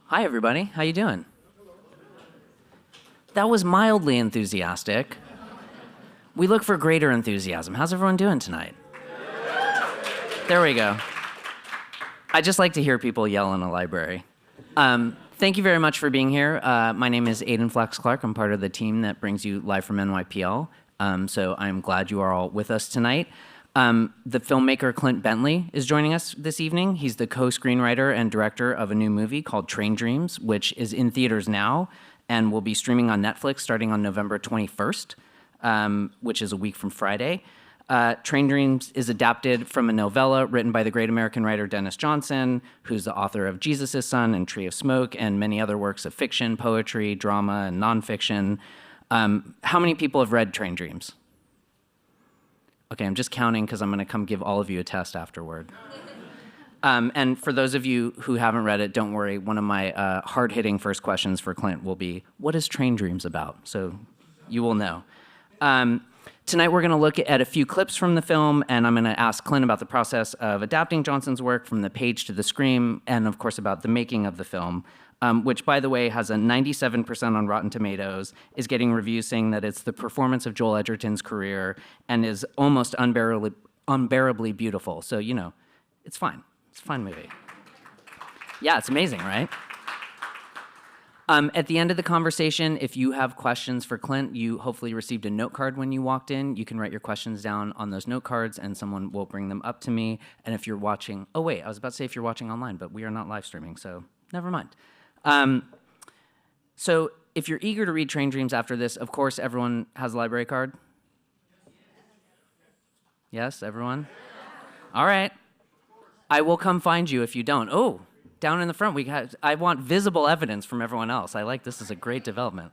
Hi, everybody. How you doing? That was mildly enthusiastic. We look for greater enthusiasm. How's everyone doing tonight? There we go. I just like to hear people yell in a library. Thank you very much for being here. My name is Aidan Flex Clark. I'm part of the team that brings you live from NYPL. So I'm glad you are all with us tonight. The filmmaker Clint Bentley is joining us this evening. He's the co-screenwriter and director of a new movie called Train Dreams, which is in theaters now and will be streaming on Netflix starting on November 21st, which is a week from Friday. Train Dreams is adapted from a novella written by the great American writer Denis Johnson, who's the author of Jesus' Son and Tree of Smoke and many other works of fiction, poetry, drama, and nonfiction. How many people have read Train Dreams? Okay, I'm just counting because I'm going to come give all of you a test afterward. And for those of you who haven't read it, don't worry. One of my hard-hitting first questions for Clint will be, what is Train Dreams about? So you will know. Tonight we're going to look at a few clips from the film, and I'm going to ask Clint about the process of adapting Johnson's work from the page to the screen, and of course about the making of the film, which, by the way, has a 97% on Rotten Tomatoes, is getting reviews saying that it's the performance of Joel Edgerton's career, and is almost unbearably beautiful. So, you know, it's fine. It's a fine movie. Yeah, it's amazing, right? At the end of the conversation, if you have questions for Clint, you hopefully received a note card when you walked in. You can write your questions down on those note cards, and someone will bring them up to me. And if you're watching, oh wait, I was about to say if you're watching online, but we are not live streaming, so never mind. So if you're eager to read Train Dreams after this, of course, everyone has a library card? Yes, everyone? All right. I will come find you if you don't. Oh. Down in the front, I want visible evidence from everyone else. I like this as a great development.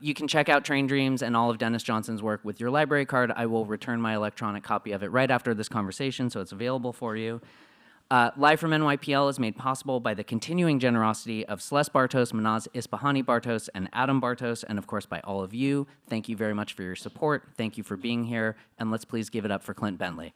You can check out Train Dreams and all of Denis Johnson's work with your library card. I will return my electronic copy of it right after this conversation, so it's available for you. Live from NYPL is made possible by the continuing generosity of Celeste Bartos, Manaz Ispahani Bartos, and Adam Bartos, and of course by all of you. Thank you very much for your support. Thank you for being here, and let's please give it up for Clint Bentley.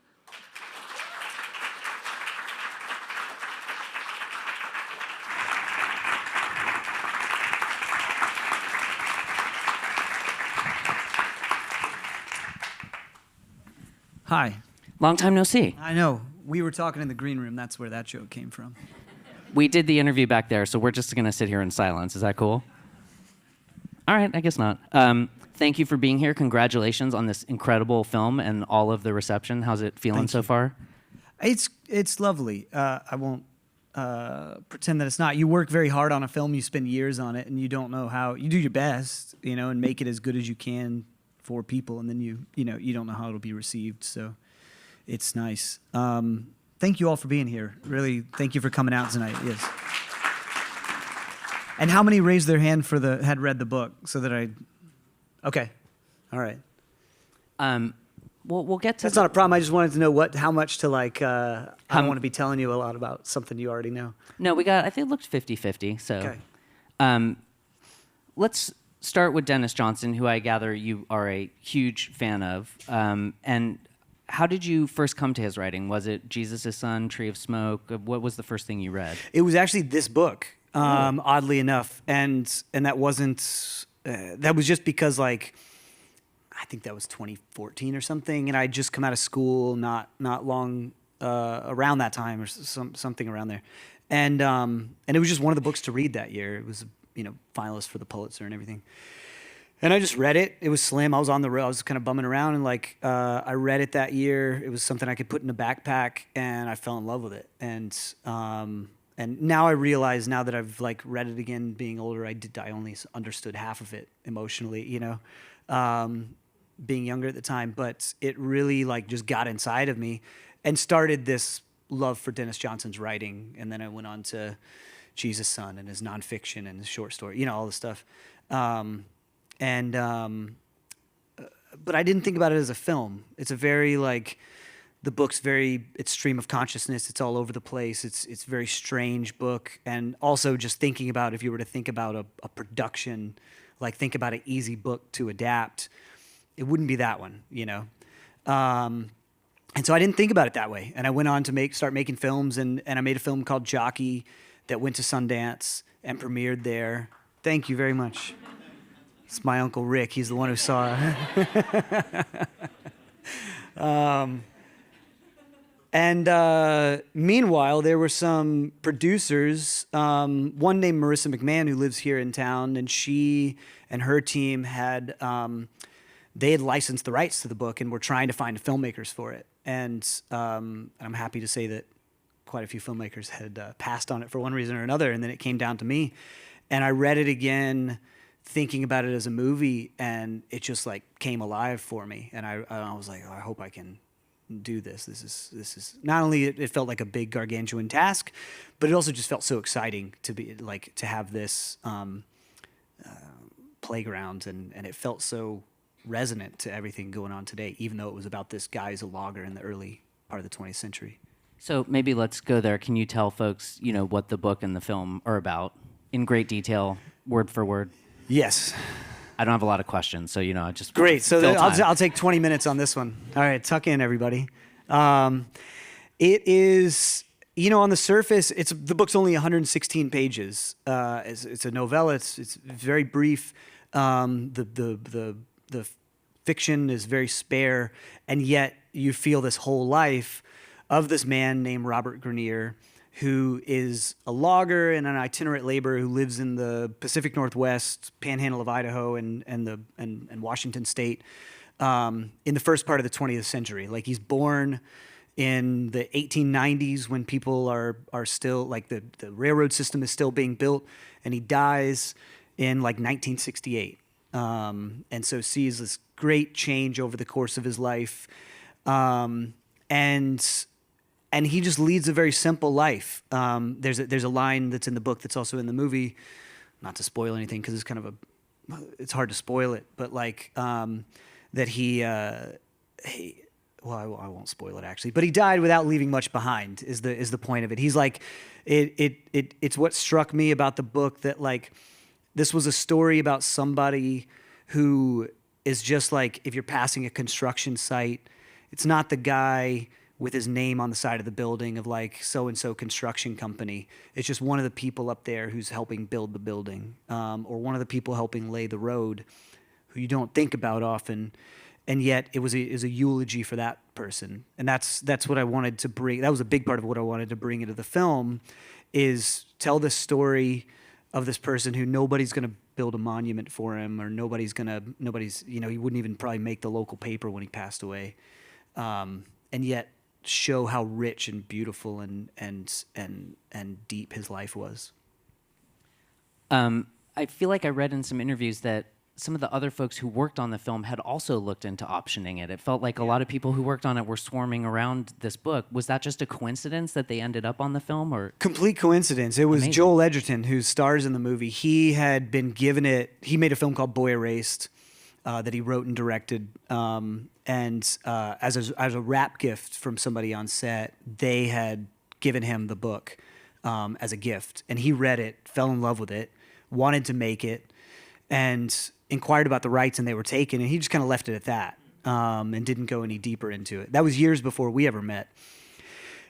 Hi. Long time no see. I know. We were talking in the green room. That's where that joke came from. We did the interview back there, so we're just going to sit here in silence. Is that cool? All right, I guess not. Thank you for being here. Congratulations on this incredible film and all of the reception. How's it feeling so far? It's lovely. I won't pretend that it's not. You work very hard on a film. You spend years on it, and you don't know how. You do your best, you know, and make it as good as you can for people, and then you don't know how it'll be received, so it's nice. Thank you all for being here. Really, thank you for coming out tonight. Yes. And how many raised their hand had read the book so that okay, all right. We'll get to That's not a problem. I just wanted to know how much to like. I don't want to be telling you a lot about something you already know. No, I think it looked 50-50. So, okay. Let's start with Denis Johnson, who I gather you are a huge fan of. And how did you first come to his writing? Was it Jesus' Son, Tree of Smoke? What was the first thing you read? It was actually this book, oddly enough, and that wasn't. That was just because, like, I think that was 2014 or something, and I just come out of school not long around that time or something around there, and it was just one of the books to read that year. It was, finalist for the Pulitzer and everything. And I just read it. It was slim. I was on the road. I was kind of bumming around, and I read it that year. It was something I could put in a backpack, and I fell in love with it. And now I realize, now that I've read it again, being older, I only understood half of it emotionally, being younger at the time. But it really just got inside of me, and started this love for Denis Johnson's writing. And then I went on to Jesus' Son and his nonfiction and his short story, all this stuff. But I didn't think about it as a film. It's a very the book's it's stream of consciousness. It's all over the place. It's a very strange book. And also just thinking about, if you were to think about a production, think about an easy book to adapt, it wouldn't be that one, And so I didn't think about it that way. And I went on to start making films, and I made a film called Jockey that went to Sundance and premiered there. Thank you very much. It's my Uncle Rick. He's the one who saw it. Meanwhile, there were some producers, one named Marissa McMahon who lives here in town, and she and her team had, they had licensed the rights to the book and were trying to find filmmakers for it. And I'm happy to say that quite a few filmmakers had passed on it for one reason or another, and then it came down to me. And I read it again, thinking about it as a movie, and it just like came alive for me. And I was like, oh, I hope I can do this. This is not only it felt like a big gargantuan task, but it also just felt so exciting to be like to have this playground, and it felt so resonant to everything going on today, even though it was about this guy who's a logger in the early part of the 20th century. So maybe let's go there. Can you tell folks, what the book and the film are about in great detail, word for word? Yes. I don't have a lot of questions, so I just great. So I'll I'll take 20 minutes on this one. All right, tuck in, everybody. It is, on the surface, the book's only 116 pages. It's a novella. It's very brief. The fiction is very spare, and yet you feel this whole life of this man named Robert Grainier, who is a logger and an itinerant laborer who lives in the Pacific Northwest, panhandle of Idaho, and Washington State, in the first part of the 20th century. Like, he's born in the 1890s when people are still, like, the railroad system is still being built, and he dies in, like, 1968. And so sees this great change over the course of his life. And he just leads a very simple life. There's a line that's in the book that's also in the movie, not to spoil anything because it's hard to spoil it, but like that I won't spoil it actually, but he died without leaving much behind is the point of it. He's like, it's what struck me about the book, that like this was a story about somebody who is just like, if you're passing a construction site, it's not the guy with his name on the side of the building of like so-and-so construction company. It's just one of the people up there who's helping build the building, or one of the people helping lay the road, who you don't think about often. And yet it was a eulogy for that person. And that's what I wanted to bring. That was a big part of what I wanted to bring into the film, is tell this story of this person who nobody's going to build a monument for him, or nobody's, he wouldn't even probably make the local paper when he passed away. And yet show how rich and beautiful and deep his life was. I feel like I read in some interviews that some of the other folks who worked on the film had also looked into optioning it. It felt like a lot of people who worked on it were swarming around this book. Was that just a coincidence that they ended up on the film, or? Complete coincidence. It was amazing. Joel Edgerton, who stars in the movie. He had been given it. He made a film called Boy Erased that he wrote and directed. As a wrap gift from somebody on set, they had given him the book as a gift. And he read it, fell in love with it, wanted to make it, and inquired about the rights, and they were taken. And he just kind of left it at that, and didn't go any deeper into it. That was years before we ever met.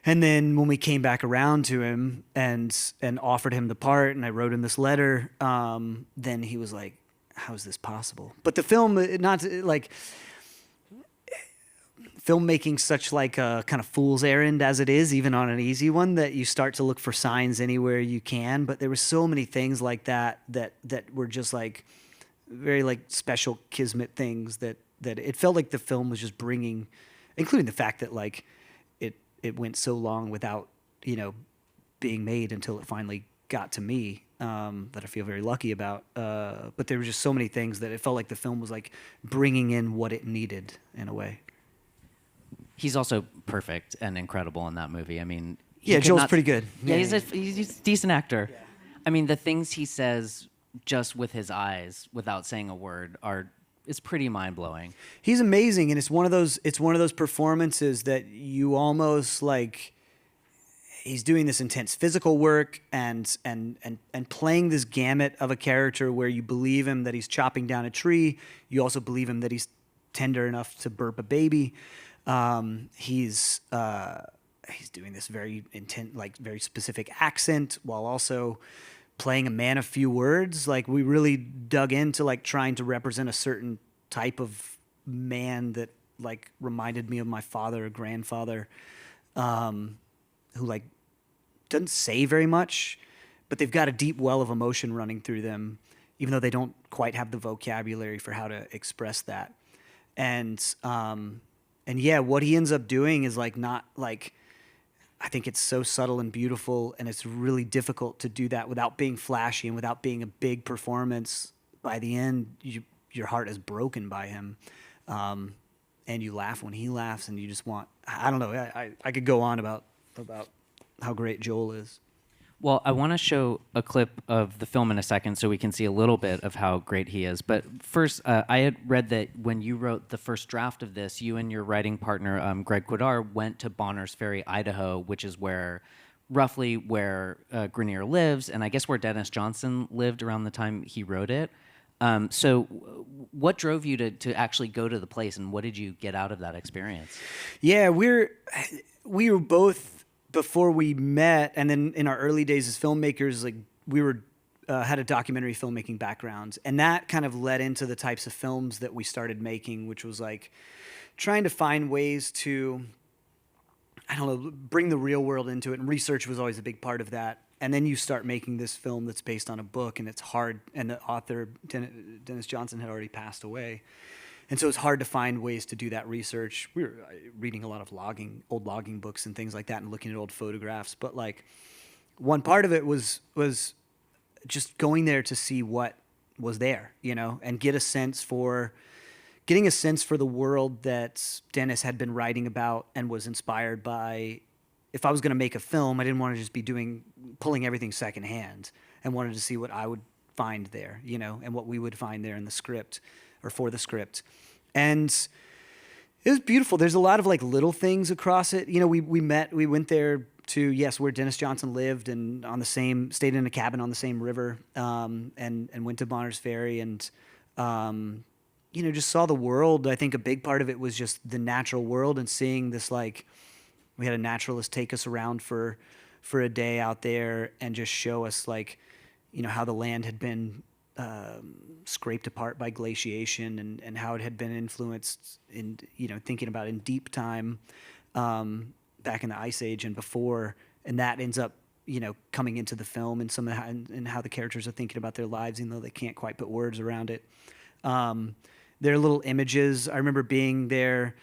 And then when we came back around to him and offered him the part, and I wrote him this letter, then he was like, how is this possible? But the film, filmmaking such like a kind of fool's errand as it is, even on an easy one, that you start to look for signs anywhere you can. But there were so many things like that were just like very like special kismet things that it felt like the film was just bringing, including the fact that like it went so long without being made until it finally got to me, that I feel very lucky about. But there were just so many things that it felt like the film was like bringing in what it needed in a way. He's also perfect and incredible in that movie. I mean, Joel's pretty good. Yeah, he's a decent actor. Yeah. I mean, the things he says just with his eyes, without saying a word, is pretty mind blowing. He's amazing, and it's one of those performances that you almost like. He's doing this intense physical work and playing this gamut of a character where you believe him that he's chopping down a tree. You also believe him that he's tender enough to burp a baby. He's he's doing this very intent, like very specific accent, while also playing a man of few words. Like we really dug into like trying to represent a certain type of man that like reminded me of my father or grandfather, who like doesn't say very much, but they've got a deep well of emotion running through them, even though they don't quite have the vocabulary for how to express that. And yeah, what he ends up doing is like not like, I think it's so subtle and beautiful, and it's really difficult to do that without being flashy and without being a big performance. By the end, your heart is broken by him, and you laugh when he laughs, and you just want, I don't know, I could go on about how great Joel is. Well, I want to show a clip of the film in a second so we can see a little bit of how great he is. But first, I had read that when you wrote the first draft of this, you and your writing partner, Greg Kwedar, went to Bonners Ferry, Idaho, which is roughly where Grainier lives, and I guess where Denis Johnson lived around the time he wrote it. So what drove you to actually go to the place, and what did you get out of that experience? Yeah, we were both, before we met, and then in our early days as filmmakers, like we were had a documentary filmmaking background, and that kind of led into the types of films that we started making, which was like trying to find ways to, I don't know, bring the real world into it, and research was always a big part of that. And then you start making this film that's based on a book, and it's hard, and the author, Denis Johnson, had already passed away. And so it's hard to find ways to do that research. We were reading a lot of old logging books and things like that, and looking at old photographs. But like, one part of it was just going there to see what was there, you know, and getting a sense for the world that Denis had been writing about and was inspired by. If I was going to make a film, I didn't want to just be pulling everything secondhand, and wanted to see what I would find there, you know, and what we would find there in the script, or for the script. And it was beautiful. There's a lot of like little things across it. You know, we went there to, yes, where Denis Johnson lived, and stayed in a cabin on the same river, and went to Bonners Ferry, and, you know, just saw the world. I think a big part of it was just the natural world, and seeing this, like, we had a naturalist take us around for a day out there and just show us, like, you know, how the land had been scraped apart by glaciation, and how it had been influenced in, you know, thinking about in deep time, back in the Ice Age and before, and that ends up, you know, coming into the film, and and how the characters are thinking about their lives, even though they can't quite put words around it. There are little images. I remember being there,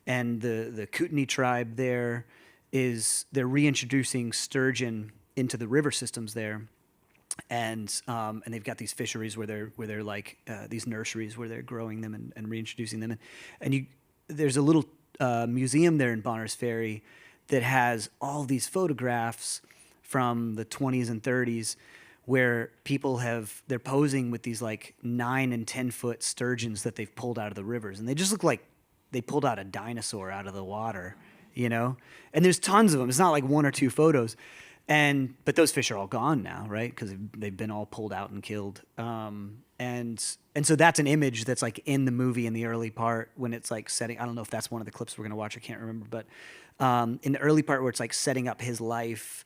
and the Kootenai tribe there they're reintroducing sturgeon into the river systems there. And they've got these fisheries where they're like these nurseries where they're growing them and reintroducing them, and there's a little museum there in Bonners Ferry that has all these photographs from the 20s and 30s where they're posing with these like 9 and 10 foot sturgeons that they've pulled out of the rivers, and they just look like they pulled out a dinosaur out of the water, you know. And there's tons of them. It's not like 1 or 2 photos. But those fish are all gone now, right? Because they've been all pulled out and killed. And so that's an image that's like in the movie in the early part when it's like setting. I don't know if that's one of the clips we're gonna watch. I can't remember, but in the early part where it's like setting up his life,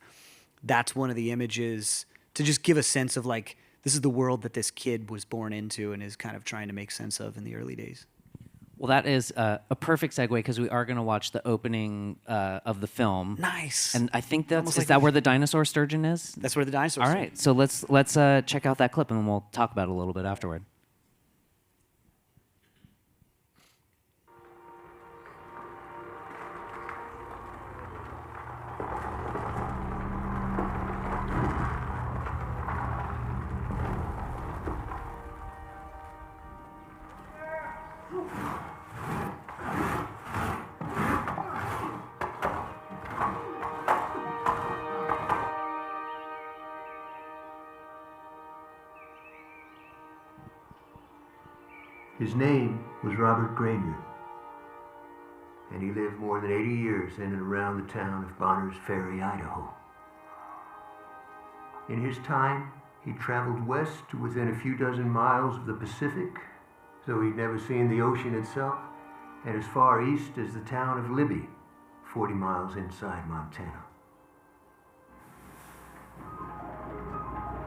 that's one of the images to just give a sense of like, this is the world that this kid was born into and is kind of trying to make sense of in the early days. Well, that is a perfect segue, because we are going to watch the opening of the film. Nice. And I think Almost is like that where the dinosaur sturgeon is? That's where the dinosaur. All right, so let's check out that clip, and then we'll talk about it a little bit afterward. His name was Robert Grainier, and he lived more than 80 years in and around the town of Bonners Ferry, Idaho. In his time, he traveled west to within a few dozen miles of the Pacific, though he'd never seen the ocean itself, and as far east as the town of Libby, 40 miles inside Montana.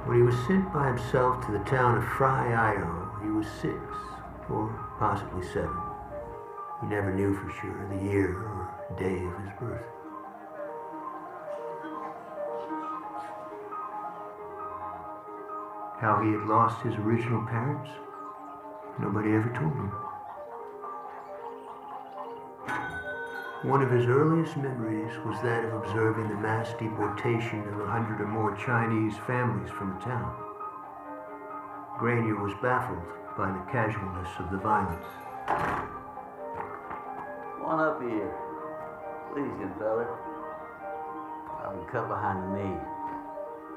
When he was sent by himself to the town of Fry, Idaho, he was 6 or possibly 7. He never knew for sure the year or day of his birth. How he had lost his original parents, nobody ever told him. One of his earliest memories was that of observing the mass deportation of 100 or more Chinese families from the town. Grainier was baffled by the casualness of the violence. Come on up here. Please, young fella. I've been cut behind the knee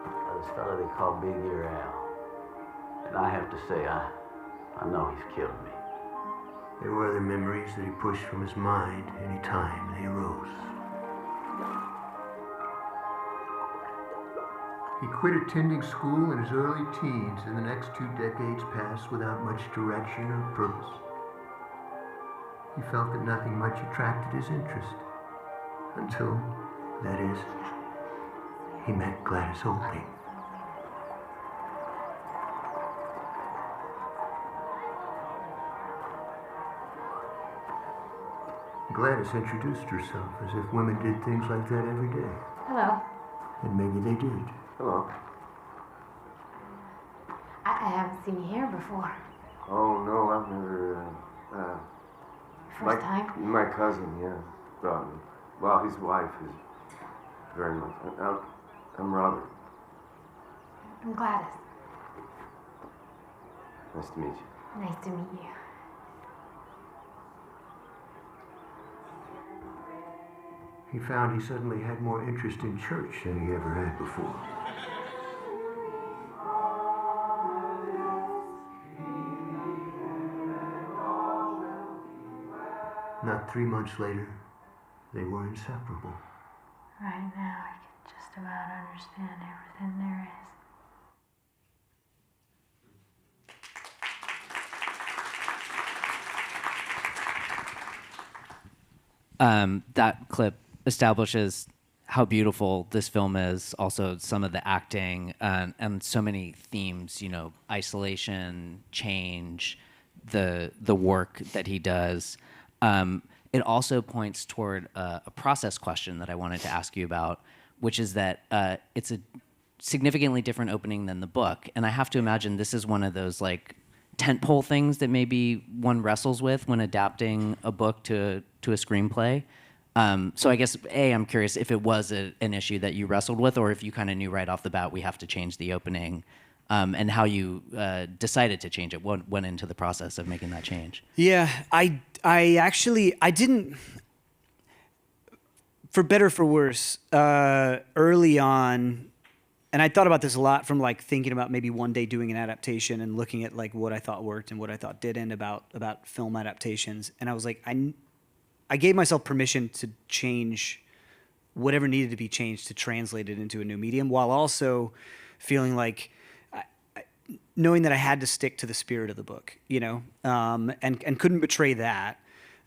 by this fella they call Big Ear Al. And I have to say, I know he's killed me. There were other memories that he pushed from his mind any time they arose. He quit attending school in his early teens, and the next 2 decades passed without much direction or purpose. He felt that nothing much attracted his interest, until, that is, he met Gladys Olding. Gladys introduced herself as if women did things like that every day. Hello. And maybe they did. Hello. I haven't seen you here before. Oh, no, I've never, First time? My cousin, yeah, brought me. Well, his wife is very much. I'm Robert. I'm Gladys. Nice to meet you. Nice to meet you. He found he suddenly had more interest in church than he ever had before. Not 3 months later, they were inseparable. Right now, I can just about understand everything there is. That clip establishes how beautiful this film is, also some of the acting, and so many themes, you know, isolation, change, the work that he does. It also points toward a process question that I wanted to ask you about, which is that it's a significantly different opening than the book. And I have to imagine this is one of those like tentpole things that maybe one wrestles with when adapting a book to a screenplay. So I guess, A, I'm curious if it was an issue that you wrestled with, or if you kind of knew right off the bat we have to change the opening, and how you decided to change it. What went into the process of making that change? Yeah, I didn't, for better or for worse, early on, and I thought about this a lot from like thinking about maybe one day doing an adaptation and looking at like what I thought worked and what I thought didn't about film adaptations. And I was like, I gave myself permission to change whatever needed to be changed to translate it into a new medium, while also feeling like, knowing that I had to stick to the spirit of the book, you know, and couldn't betray that.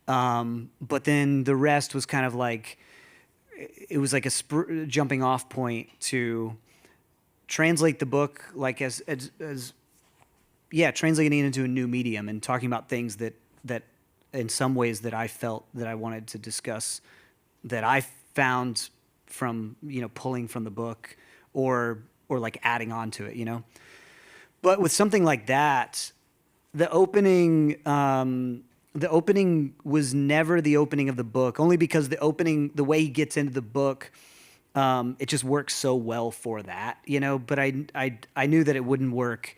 But then the rest was kind of like, it was like a jumping off point to translate the book, like translating it into a new medium and talking about things that in some ways that I felt that I wanted to discuss, that I found from, you know, pulling from the book or like adding on to it, you know. But with something like that, the opening was never the opening of the book, only because the way he gets into the book, it just works so well for that, you know. But I knew that it wouldn't work.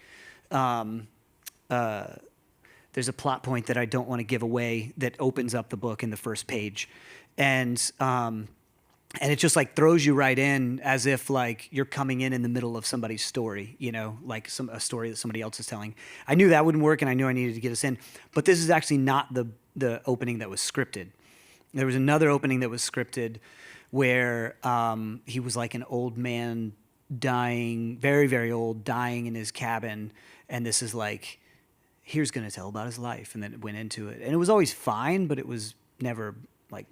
There's a plot point that I don't want to give away that opens up the book in the first page, and it just like throws you right in as if like you're coming in the middle of somebody's story, you know, like a story that somebody else is telling. I knew that wouldn't work, and I knew I needed to get us in. But this is actually not the opening that was scripted. There was another opening that was scripted where he was like an old man dying, very, very old, dying in his cabin, and this is like, here's going to tell about his life, and then it went into it. And it was always fine, but it was never like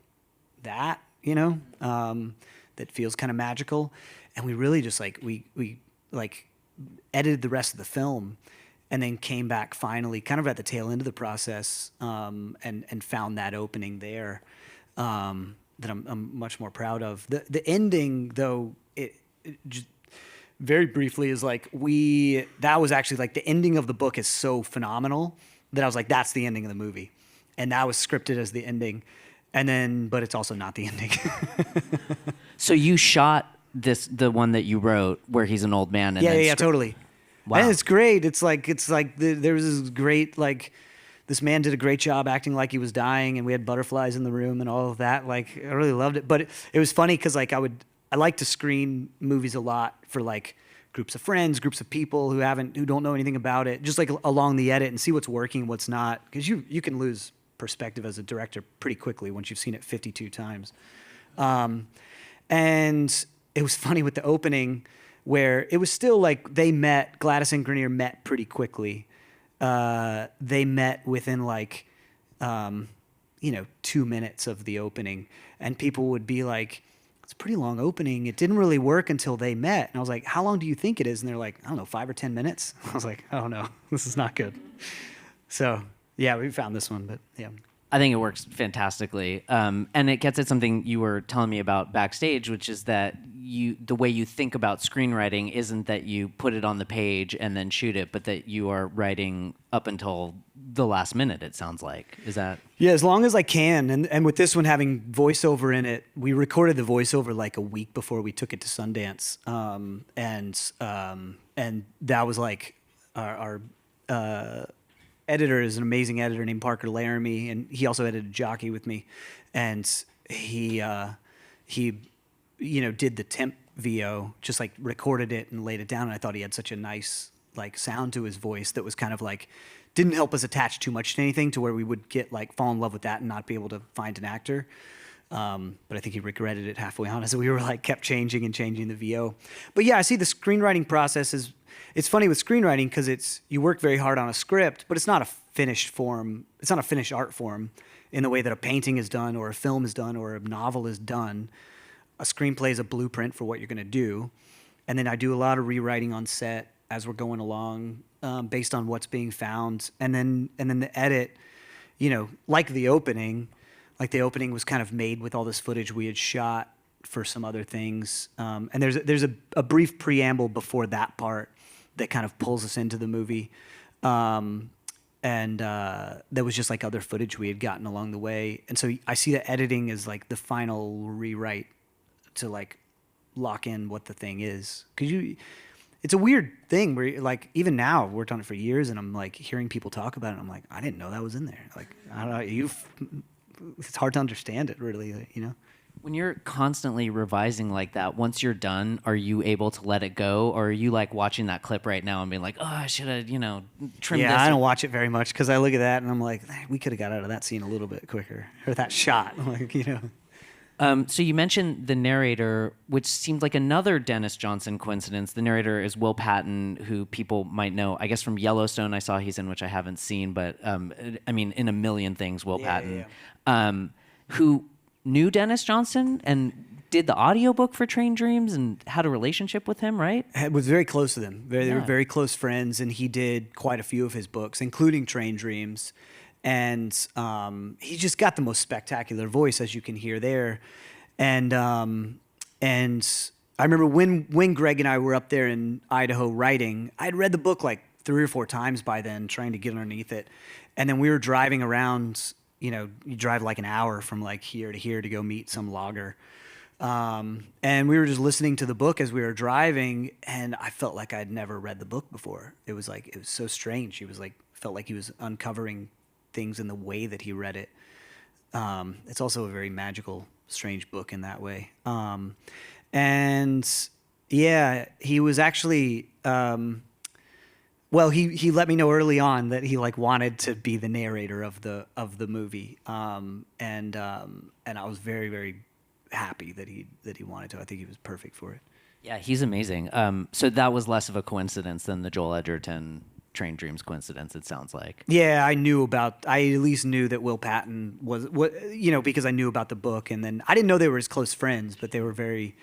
that. that feels kind of magical. And we really just like, we edited the rest of the film and then came back finally kind of at the tail end of the process, and found that opening there, that I'm much more proud of. The ending, though, it just very briefly is like that was actually like the ending of the book is so phenomenal that I was like, that's the ending of the movie. And that was scripted as the ending. And then, but it's also not the ending. So you shot the one that you wrote where he's an old man. And Yeah, totally. Wow. And it's great. It's like there was this great, like, this man did a great job acting like he was dying, and we had butterflies in the room and all of that. Like, I really loved it. But it was funny because like I like to screen movies a lot for like groups of friends, groups of people who don't know anything about it, just like along the edit and see what's working, what's not, because you can lose perspective as a director pretty quickly once you've seen it 52 times. And it was funny with the opening where it was still like Gladys and Grainier met pretty quickly. They met within like, 2 minutes of the opening, and people would be like, it's a pretty long opening. It didn't really work until they met. And I was like, how long do you think it is? And they're like, I don't know, 5 or 10 minutes. I was like, oh no, this is not good. So yeah, we found this one, but yeah. I think it works fantastically. And it gets at something you were telling me about backstage, which is that the way you think about screenwriting isn't that you put it on the page and then shoot it, but that you are writing up until the last minute, it sounds like. Is that? Yeah, as long as I can. And with this one having voiceover in it, we recorded the voiceover like a week before we took it to Sundance. And that was like our editor is an amazing editor named Parker Laramie, and he also edited Jockey with me. And he did the temp VO, just like recorded it and laid it down. And I thought he had such a nice like sound to his voice that was kind of like, didn't help us attach too much to anything to where we would get like fall in love with that and not be able to find an actor. But I think he regretted it halfway on as we were like kept changing the VO. But yeah, I see the screenwriting process is, it's funny with screenwriting because you work very hard on a script, but it's not a finished form. It's not a finished art form in the way that a painting is done or a film is done or a novel is done. A screenplay is a blueprint for what you're going to do. And then I do a lot of rewriting on set as we're going along, based on what's being found. And then the edit, like the opening was kind of made with all this footage we had shot for some other things. And there's a brief preamble before that part that kind of pulls us into the movie. And there was just like other footage we had gotten along the way. And so I see that editing as like the final rewrite to like lock in what the thing is. Because it's a weird thing where like, even now I've worked on it for years and I'm like hearing people talk about it. And I'm like, I didn't know that was in there. Like, I don't know, it's hard to understand it really, When you're constantly revising like that, once you're done, are you able to let it go? Or are you like watching that clip right now and being like, oh, I should have, trimmed this? Yeah, I don't watch it very much because I look at that and I'm like, we could have got out of that scene a little bit quicker. Or that shot, like, So you mentioned the narrator, which seemed like another Denis Johnson coincidence. The narrator is Will Patton, who people might know, I guess, from Yellowstone. I saw he's in, which I haven't seen, but in a million things, Will Patton, who knew Denis Johnson and did the audiobook for Train Dreams and had a relationship with him, right? I was very close to them. They were very close friends, and he did quite a few of his books, including Train Dreams. And he just got the most spectacular voice, as you can hear there. And I remember when Greg and I were up there in Idaho writing, I'd read the book like 3 or 4 times by then, trying to get underneath it. And then we were driving around, you drive like an hour from like here to here to go meet some logger. And we were just listening to the book as we were driving, and I felt like I'd never read the book before. It was so strange. He was like, felt like he was uncovering things in the way that he read it. It's also a very magical, strange book in that way. And yeah, he was actually, he let me know early on that he like wanted to be the narrator of the movie. And I was very, very happy that he wanted to. I think he was perfect for it. Yeah, he's amazing. So that was less of a coincidence than the Joel Edgerton Train Dreams coincidence, it sounds like. Yeah, I at least knew that Will Patton was, because I knew about the book, and then I didn't know they were his close friends, but they were very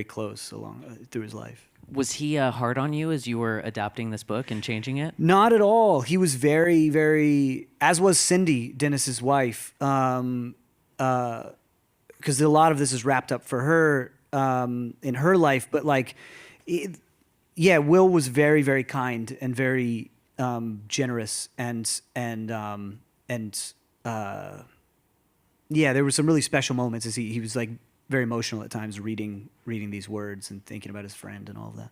close along through his life. Was he hard on you as you were adapting this book and changing it? Not at all. He was very, very, as was Cindy, Dennis's wife, because a lot of this is wrapped up for her in her life. But Will was very, very kind and very generous, and there were some really special moments as he was like very emotional at times reading these words and thinking about his friend and all of that.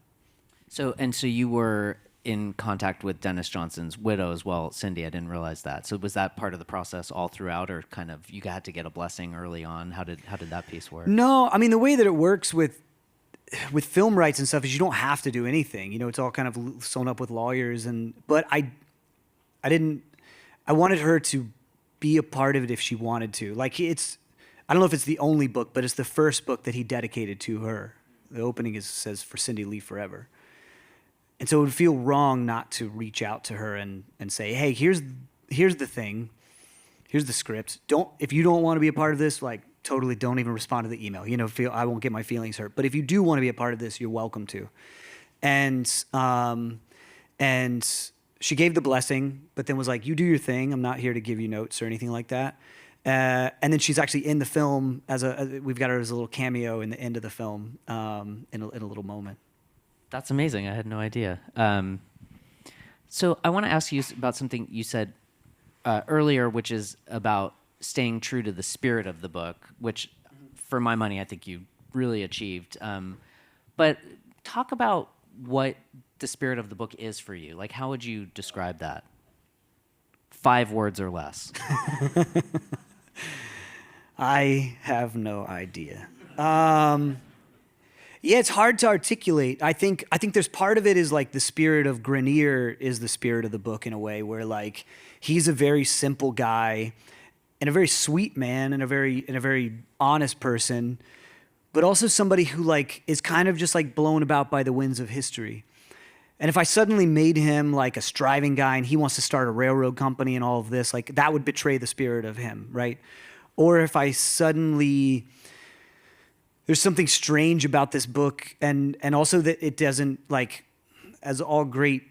So you were in contact with Denis Johnson's widow as well, Cindy. I didn't realize that. So was that part of the process all throughout, or kind of you had to get a blessing early on? How did that piece work? No, I mean, the way that it works with film rights and stuff is you don't have to do anything. It's all kind of sewn up with lawyers, but I wanted her to be a part of it if she wanted to. I don't know if it's the only book, but it's the first book that he dedicated to her. The opening says "For Cindy Lee Forever." And so it would feel wrong not to reach out to her and say, hey, here's the thing. Here's the script. If you don't want to be a part of this, totally don't even respond to the email. I won't get my feelings hurt. But if you do want to be a part of this, you're welcome to. And she gave the blessing, but then was like, you do your thing. I'm not here to give you notes or anything like that. And then she's actually in the film we've got her as a little cameo in the end of the film in a little moment. That's amazing. I had no idea. So I want to ask you about something you said earlier, which is about staying true to the spirit of the book, which for my money, I think you really achieved. But talk about what the spirit of the book is for you. How would you describe that? 5 words or less. I have no idea. It's hard to articulate. I think there's part of it is the spirit of Grainier is the spirit of the book in a way where he's a very simple guy and a very sweet man and a very honest person, but also somebody who is kind of just blown about by the winds of history. And if I suddenly made him a striving guy and he wants to start a railroad company and all of this, that would betray the spirit of him, right? Or if I suddenly, there's something strange about this book, and also that it doesn't, as all great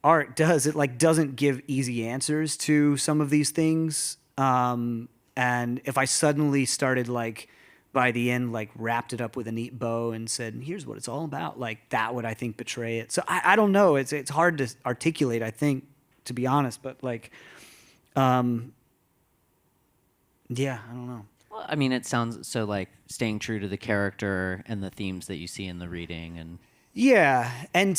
art does, it doesn't give easy answers to some of these things. And if I suddenly started by the end, wrapped it up with a neat bow and said, here's what it's all about, that would, I think, betray it. So I don't know. It's hard to articulate, I think, to be honest, but yeah, I don't know. Well, I mean, it sounds so staying true to the character and the themes that you see in the reading, and yeah, and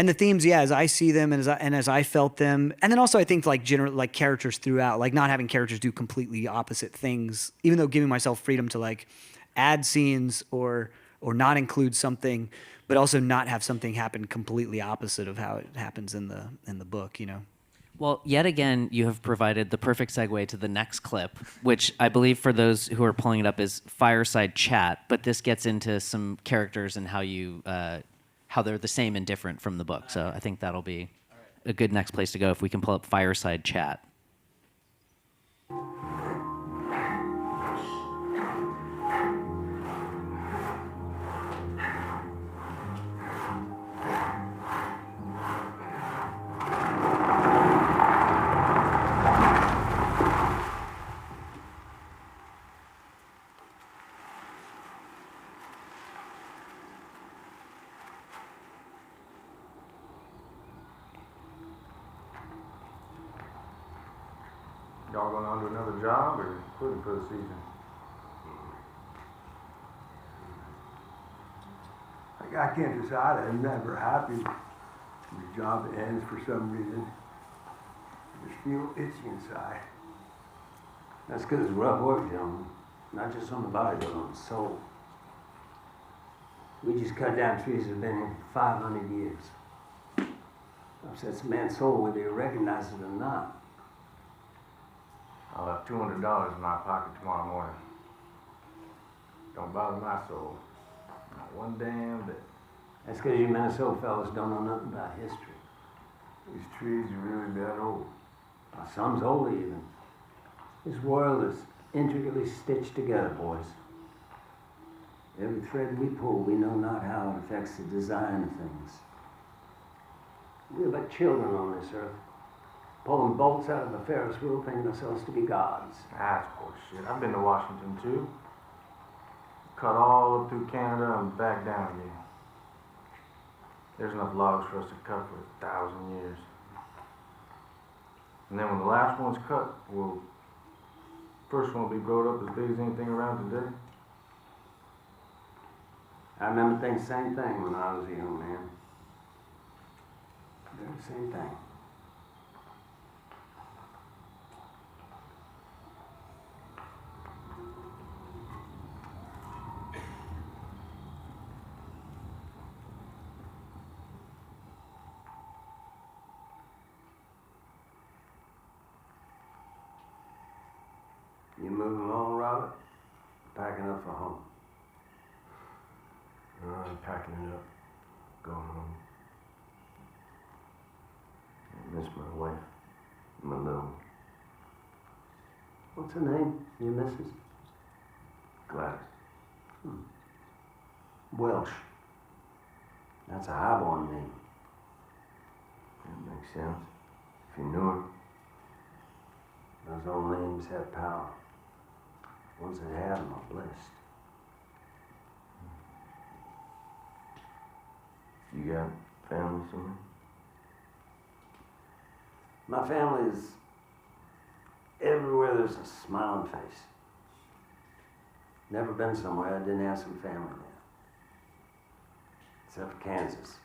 the themes, as I see them and as I felt them, and then also I think general characters throughout, not having characters do completely opposite things, even though giving myself freedom to add scenes or not include something, but also not have something happen completely opposite of how it happens in the book, Well, yet again, you have provided the perfect segue to the next clip, which I believe for those who are pulling it up is Fireside Chat, but this gets into some characters and how they're the same and different from the book. So I think that'll be a good next place to go if we can pull up Fireside Chat. Y'all going on to another job or quitting for the season? I can't decide. I'm never happy when the job ends for some reason. I just feel itchy inside. That's because it's rough work, gentlemen. Not just on the body, but on the soul. We just cut down trees that have been here for 500 years. Upsets a man's soul whether you recognize it or not. I'll have $200 in my pocket tomorrow morning. Don't bother my soul. Not one damn bit. That's because you Minnesota fellas don't know nothing about history. These trees are really that old. Some's older even. This world is intricately stitched together, boys. Every thread we pull, we know not how it affects the design of things. We're but children on this earth, pulling bolts out of a Ferris wheel, thinking ourselves to be gods. That's bullshit. I've been to Washington too. Cut all up through Canada and back down again. There's enough logs for us to cut for 1,000 years. And then when the last one's cut, well, first one will be growed up as big as anything around today. I remember thinking the same thing when I was a young man. The same thing. You moving along, Robert? Packing up for home. I'm packing it up, going home. I miss my wife, my little one. What's her name, your missus? Gladys. Welsh. That's a highborn name. That makes sense. If you knew her. Those old names have power. Ones that have them are blessed. You got family somewhere? My family is everywhere there's a smiling face. Never been somewhere I didn't have some family there. Except for Kansas.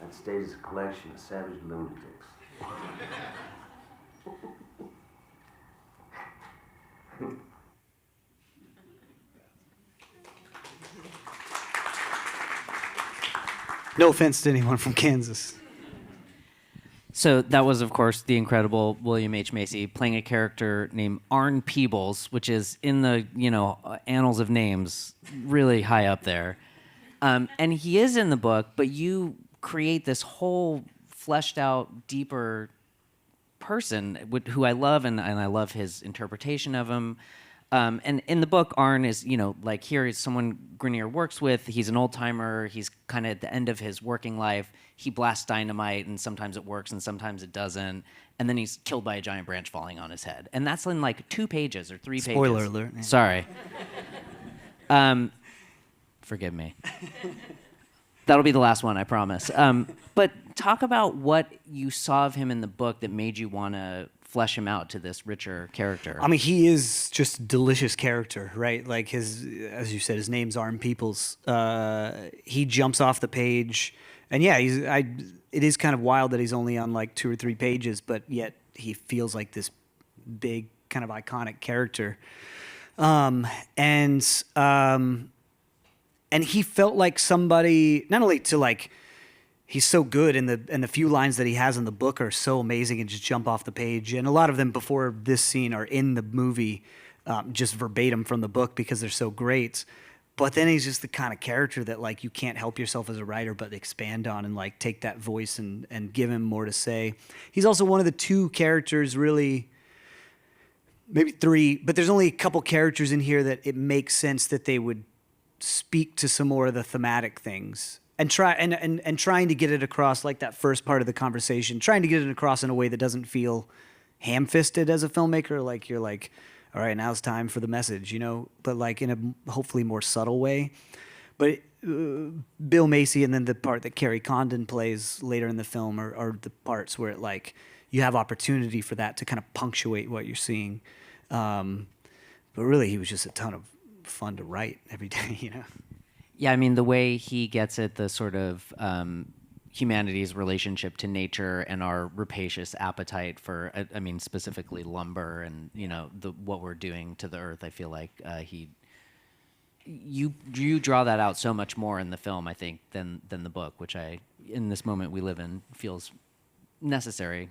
That state is a collection of savage lunatics. No offense to anyone from Kansas. So that was, of course, the incredible William H. Macy playing a character named Arn Peebles, which is in the annals of names really high up there. And he is in the book, but you create this whole fleshed out, deeper person who I love, and I love his interpretation of him. And in the book, Arn is, like here is someone Grainier works with. He's an old timer. He's kind of at the end of his working life. He blasts dynamite, and sometimes it works, and sometimes it doesn't. And then he's killed by a giant branch falling on his head. And that's in like 2 pages or 3 pages. Spoiler alert. Yeah. Sorry. Forgive me. That'll be the last one, I promise. But talk about what you saw of him in the book that made you want to flesh him out to this richer character. I mean, he is just a delicious character, right? Like as you said, his name's Arn Peoples. He jumps off the page, and yeah, it is kind of wild that he's only on like 2 or 3 pages, but yet he feels like this big kind of iconic character. And he felt like somebody, not only to like, he's so good, and the few lines that he has in the book are so amazing and just jump off the page. And a lot of them before this scene are in the movie, just verbatim from the book because they're so great. But then he's just the kind of character that like you can't help yourself as a writer but expand on and like take that voice and give him more to say. He's also one of the 2 characters, really, maybe 3, but there's only a couple characters in here that it makes sense that they would speak to some more of the thematic things. And trying to get it across, like that first part of the conversation, trying to get it across in a way that doesn't feel ham-fisted as a filmmaker. Like you're like, all right, now it's time for the message, but like in a hopefully more subtle way. But Bill Macy and then the part that Kerry Condon plays later in the film are the parts where it like you have opportunity for that to kind of punctuate what you're seeing. But really, he was just a ton of fun to write every day, Yeah, I mean, the way he gets at the sort of humanity's relationship to nature and our rapacious appetite for, I mean, specifically lumber and, what we're doing to the earth, I feel like you draw that out so much more in the film, I think, than the book, which in this moment we live in, feels necessary,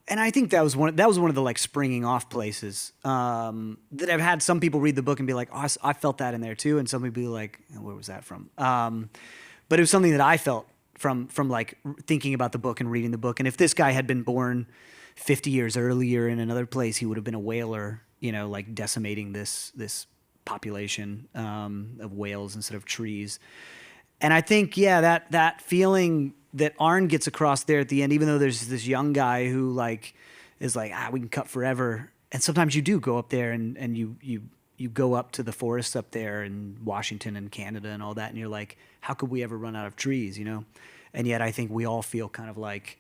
And I think that was one of the like springing off places that I've had some people read the book and be like, oh, I felt that in there too, and some people be like, where was that from? but it was something that I felt from like thinking about the book and reading the book. And if this guy had been born 50 years earlier in another place, he would have been a whaler, you know, like decimating this population of whales instead of trees. And I think, yeah, that feeling that Arn gets across there at the end, even though there's this young guy who like is like, we can cut forever. And sometimes you do go up there and you go up to the forests up there in Washington and Canada and all that, and you're like, how could we ever run out of trees, you know? And yet I think we all feel kind of like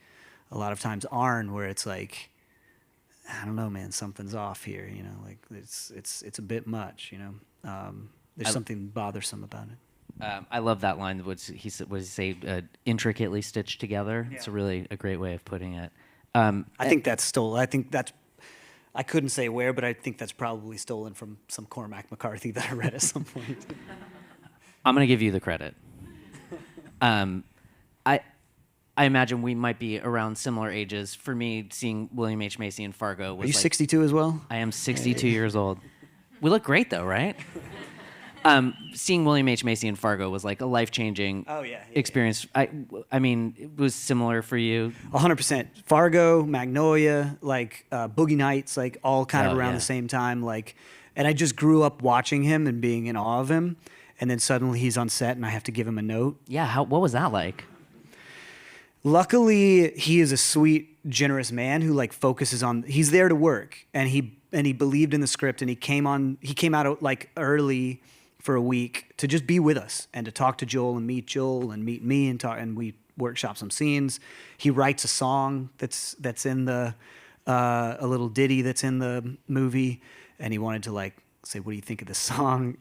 a lot of times Arn, where it's like, I don't know, man, something's off here, you know, like it's a bit much, you know. There's something bothersome about it. I love that line. What he say? Intricately stitched together. Yeah. It's a great way of putting it. I think that's stolen. I think that's. I couldn't say where, but I think that's probably stolen from some Cormac McCarthy that I read at some point. I'm gonna give you the credit. I imagine we might be around similar ages. For me, seeing William H. Macy in Fargo was. Are you 62 as well? I am 62 years old. We look great though, right? Seeing William H. Macy in Fargo was like a life-changing experience. I mean, it was similar for you. 100%. Fargo, Magnolia, like Boogie Nights, like all kind of around the same time. Like, and I just grew up watching him and being in awe of him. And then suddenly he's on set and I have to give him a note. Yeah, what was that like? Luckily, he is a sweet, generous man who like focuses on. He's there to work, and he believed in the script, and he came out like early for a week to just be with us and to talk to Joel and meet me and we workshop some scenes. He writes a song that's in the a little ditty that's in the movie, and he wanted to like say, what do you think of this song?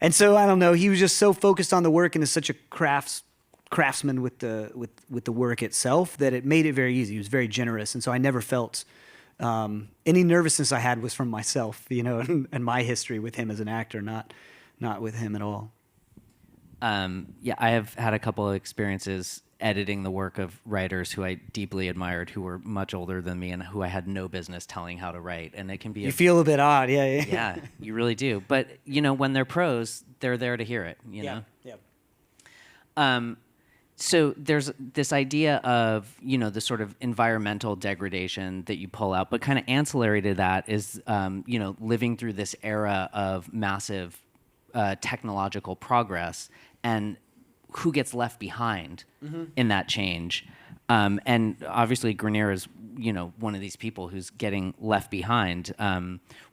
And so I don't know, he was just so focused on the work and is such a craftsman with the work itself that it made it very easy. He was very generous, and so I never felt any nervousness I had was from myself, you know, and my history with him as an actor, not with him at all. Yeah, I have had a couple of experiences editing the work of writers who I deeply admired, who were much older than me and who I had no business telling how to write. And it can be... You feel a bit odd, yeah. Yeah, you really do. But, you know, when they're pros, they're there to hear it, you know? Yeah. So there's this idea of, you know, the sort of environmental degradation that you pull out, but kind of ancillary to that is, you know, living through this era of massive technological progress and who gets left behind in that change. And obviously Grainier is, you know, one of these people who's getting left behind,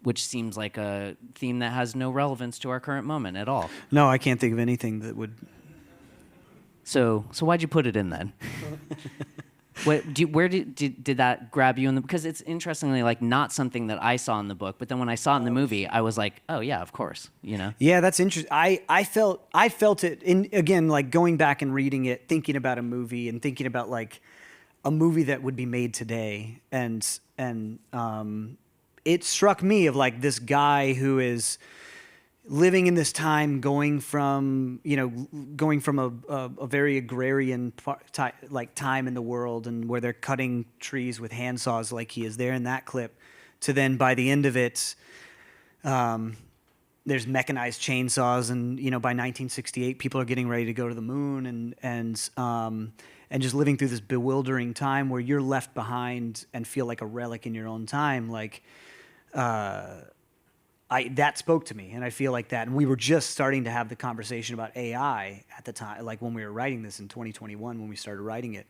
which seems like a theme that has no relevance to our current moment at all. No, I can't think of anything that would... So why'd you put it in then? Where did that grab you in the? Because it's interestingly like not something that I saw in the book, but then when I saw it in the movie, I was like, oh yeah, of course, you know. Yeah, that's interesting. I felt it in, again, like going back and reading it, thinking about a movie and thinking about like a movie that would be made today, and it struck me of like this guy who is living in this time, going from a very agrarian time in the world, and where they're cutting trees with handsaws like he is there in that clip, to then by the end of it, there's mechanized chainsaws, and you know by 1968 people are getting ready to go to the moon, and just living through this bewildering time where you're left behind and feel like a relic in your own time, like. That spoke to me, and I feel like that. And we were just starting to have the conversation about AI at the time, like when we were writing this in 2021, when we started writing it.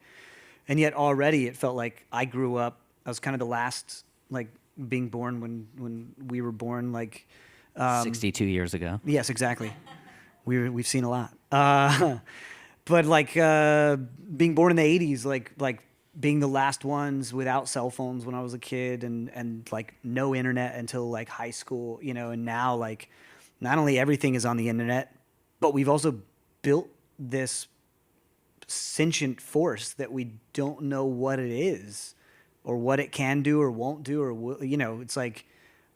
And yet already it felt like I grew up. I was kind of the last, like being born when we were born, like 62 years ago. Yes, exactly. We've seen a lot. But like being born in the 80s, like being the last ones without cell phones when I was a kid, and like no internet until like high school, you know, and now like not only everything is on the internet, but we've also built this sentient force that we don't know what it is or what it can do or won't do, or, you know, it's like,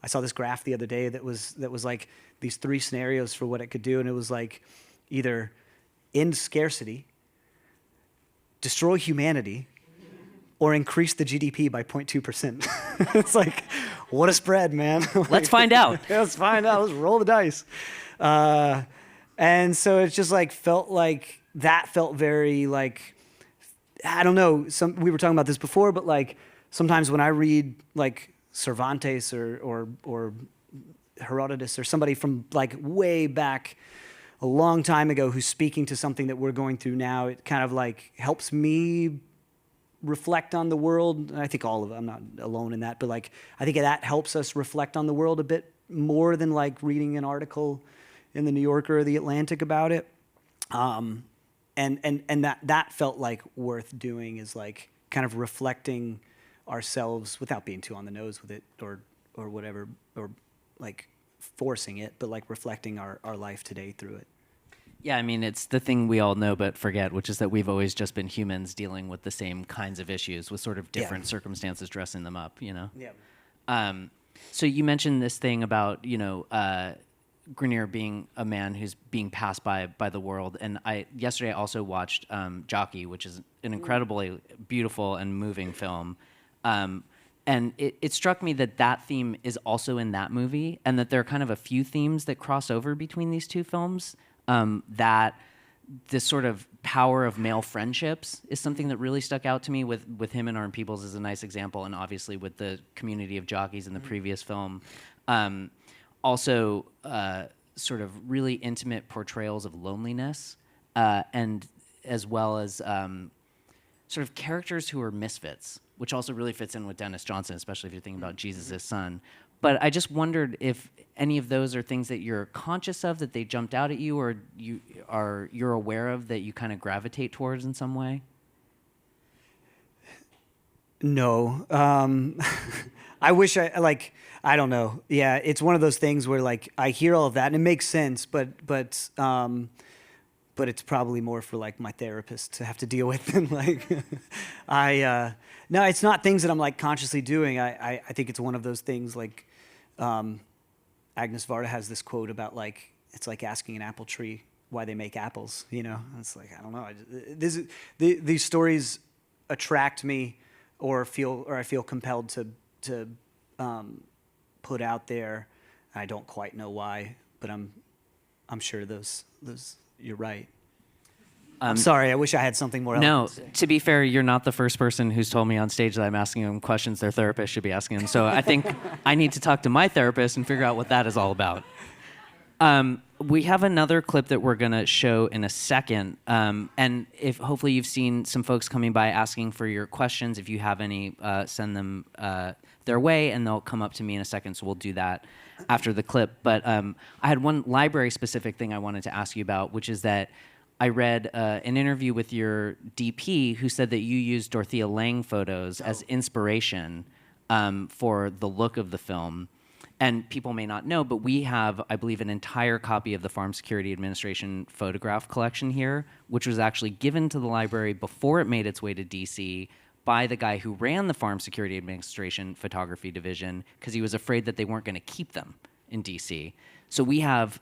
I saw this graph the other day that was like these 3 scenarios for what it could do. And it was like either end scarcity, destroy humanity, or increase the GDP by 0.2%. It's like, what a spread, man. Let's find out. Let's find out. Let's roll the dice. And so it's just like felt very like, I don't know. We were talking about this before, but like sometimes when I read like Cervantes or Herodotus or somebody from like way back a long time ago who's speaking to something that we're going through now, it kind of like helps me reflect on the world. And I think all of it, I'm not alone in that, but like I think that helps us reflect on the world a bit more than like reading an article in the New Yorker or the Atlantic about it. And that felt like worth doing, is like kind of reflecting ourselves without being too on the nose with it or whatever, or like forcing it, but like reflecting our life today through it. Yeah, I mean, it's the thing we all know but forget, which is that we've always just been humans dealing with the same kinds of issues with sort of different circumstances dressing them up, you know? Yeah. So you mentioned this thing about, Grainier being a man who's being passed by the world. And yesterday I also watched Jockey, which is an incredibly beautiful and moving film. And it struck me that theme is also in that movie, and that there are kind of a few themes that cross over between these two films. That this sort of power of male friendships is something that really stuck out to me with him and Armed Peoples is a nice example, and obviously with the community of jockeys in the previous film. Also, sort of really intimate portrayals of loneliness, and as well as sort of characters who are misfits, which also really fits in with Denis Johnson, especially if you're thinking about Jesus' son. But I just wondered if any of those are things that you're conscious of, that they jumped out at you, or you're aware of, that you kind of gravitate towards in some way? No. I wish I don't know. Yeah, it's one of those things where like I hear all of that and it makes sense, but it's probably more for like my therapist to have to deal with than like no, it's not things that I'm like consciously doing. I think it's one of those things like Agnes Varda has this quote about like, it's like asking an apple tree why they make apples, you know? It's like, I don't know. These stories attract me or I feel compelled to put out there. I don't quite know why, but I'm sure those you're right. I'm sorry. I wish I had something more. No, to be fair, you're not the first person who's told me on stage that I'm asking them questions their therapist should be asking them. So I think I need to talk to my therapist and figure out what that is all about. We have another clip that we're going to show in a second. And if hopefully you've seen some folks coming by asking for your questions. If you have any, send them their way, and they'll come up to me in a second. So we'll do that after the clip. But I had one library-specific thing I wanted to ask you about, which is that I read an interview with your DP who said that you used Dorothea Lange photos as inspiration for the look of the film. And people may not know, but we have, I believe, an entire copy of the Farm Security Administration photograph collection here, which was actually given to the library before it made its way to DC by the guy who ran the Farm Security Administration photography division, because he was afraid that they weren't going to keep them in DC. So we have,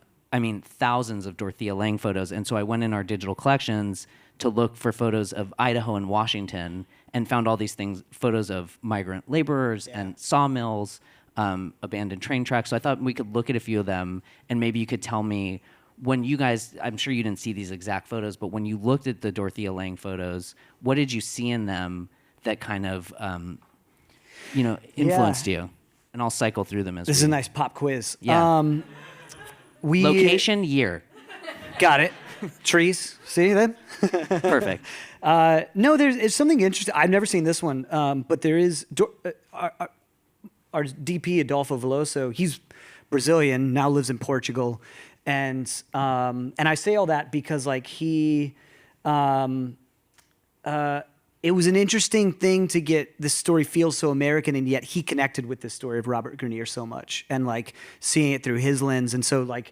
thousands of Dorothea Lange photos. And so I went in our digital collections to look for photos of Idaho and Washington and found all these things, photos of migrant laborers and sawmills, abandoned train tracks. So I thought we could look at a few of them, and maybe you could tell me, when you guys, I'm sure you didn't see these exact photos, but when you looked at the Dorothea Lange photos, what did you see in them that kind of, influenced you? And I'll cycle through them as This is a nice pop quiz. Yeah. Location, year. Got it. Trees. See that? Perfect. No, it's something interesting. I've never seen this one, but there is our DP Adolfo Veloso. He's Brazilian, now lives in Portugal, and I say all that because like he, it was an interesting thing to get this story feels so American, and yet he connected with this story of Robert Grainier so much, and like seeing it through his lens. And so like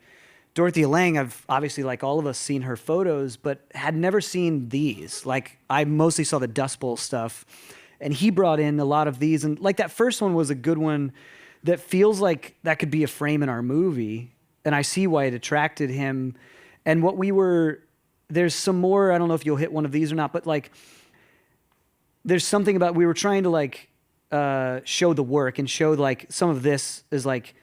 Dorothea Lange, I've obviously, like all of us, seen her photos, but had never seen these. Like I mostly saw the Dust Bowl stuff, and he brought in a lot of these. And like that first one was a good one that feels like that could be a frame in our movie, and I see why it attracted him. And there's some more, I don't know if you'll hit one of these or not, but like there's something about, we were trying to like show the work and show like some of this is like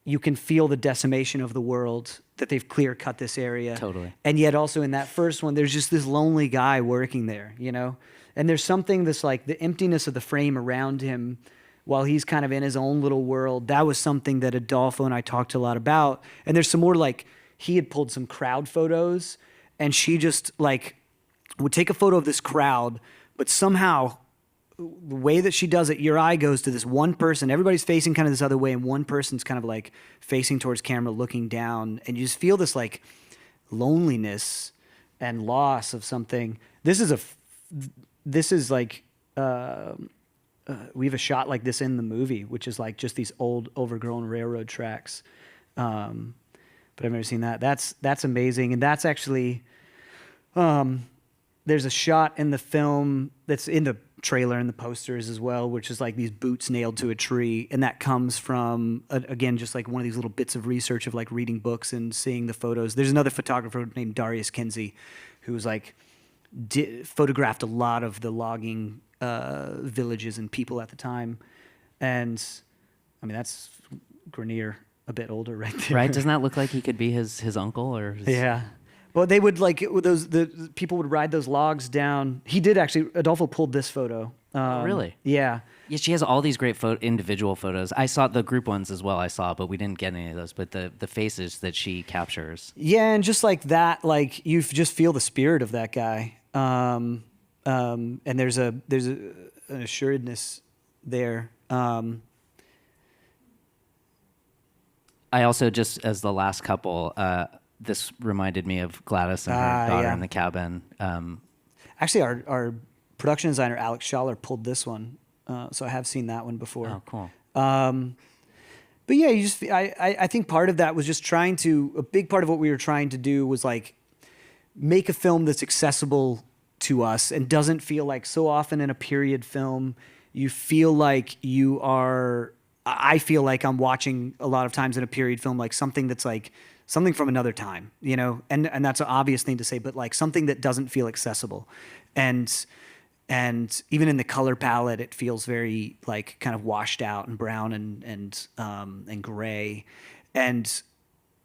you can feel the decimation of the world, that they've clear cut this area. Totally. And yet also in that first one, there's just this lonely guy working there, you know? And there's something that's like the emptiness of the frame around him while he's kind of in his own little world. That was something that Adolfo and I talked a lot about. And there's some more like, he had pulled some crowd photos and she just like would take a photo of this crowd, but somehow the way that she does it, your eye goes to this one person. Everybody's facing kind of this other way, and one person's kind of like facing towards camera, looking down, and you just feel this like loneliness and loss of something. This is like we have a shot like this in the movie, which is like just these old overgrown railroad tracks. But I've never seen that. That's amazing, and that's actually there's a shot in the film that's in the trailer and the posters as well, which is like these boots nailed to a tree, and that comes from again just like one of these little bits of research of like reading books and seeing the photos. There's another photographer named Darius Kinsey who was like photographed a lot of the logging villages and people at the time, and I mean that's Grainier a bit older right there. Right? Doesn't that look like he could be his uncle or his... Yeah. Well, they would like the people would ride those logs down. He did actually. Adolfo pulled this photo. Really? Yeah. Yeah, she has all these great individual photos. I saw the group ones as well. I saw, but we didn't get any of those. But the faces that she captures. Yeah, and just like that, like you just feel the spirit of that guy. And there's an assuredness there. I also just as the last couple. This reminded me of Gladys and her daughter in the cabin. Actually, our production designer, Alex Schaller, pulled this one. So I have seen that one before. Oh, cool. But yeah, I think part of that was just a big part of what we were trying to do was like make a film that's accessible to us and doesn't feel like so often in a period film, you feel like I feel like I'm watching a lot of times in a period film, like something that's like, something from another time, you know, and that's an obvious thing to say, but like something that doesn't feel accessible, and even in the color palette, it feels very like kind of washed out and brown and gray, and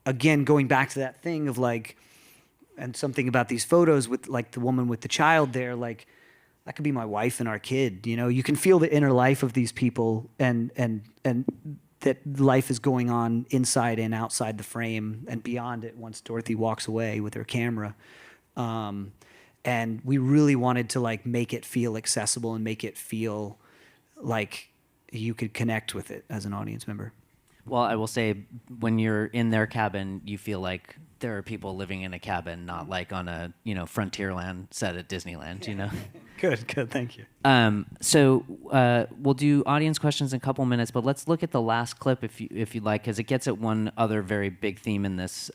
again going back to that thing of like, and something about these photos with like the woman with the child there, like that could be my wife and our kid, you know, you can feel the inner life of these people and that life is going on inside and outside the frame and beyond it once Dorothy walks away with her camera. And we really wanted to like make it feel accessible and make it feel like you could connect with it as an audience member. Well, I will say when you're in their cabin, you feel like there are people living in a cabin, not like on a, Frontierland set at Disneyland, Good, thank you. So we'll do audience questions in a couple minutes, but let's look at the last clip if you'd like, because it gets at one other very big theme in this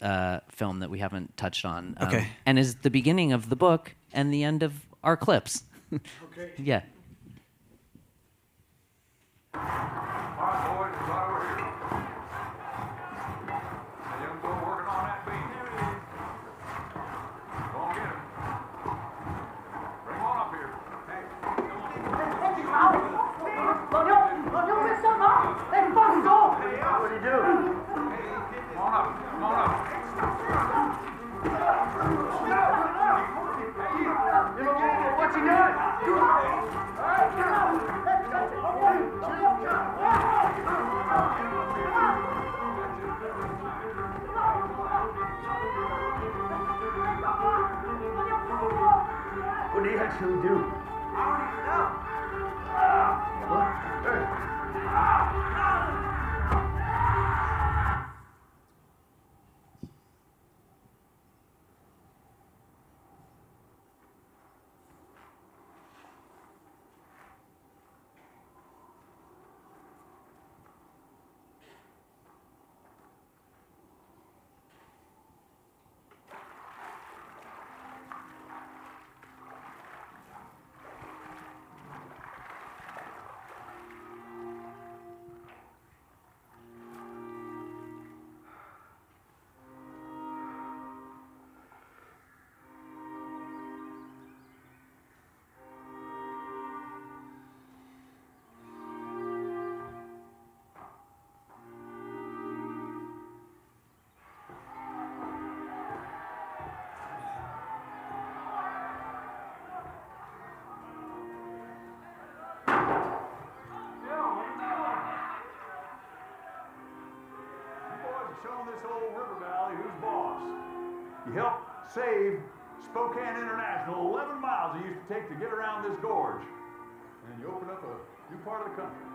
film that we haven't touched on. Okay. And is the beginning of the book and the end of our clips. Okay. Yeah. All right, boys, it's right over here. A young boy working on that beam. Go on, get him. Bring him on up here. Hey, what do you do? Come on up. Come on up. What's he doing? What do you actually do? show in this old river valley who's boss. You helped save Spokane International 11 miles it used to take to get around this gorge. And you opened up a new part of the country.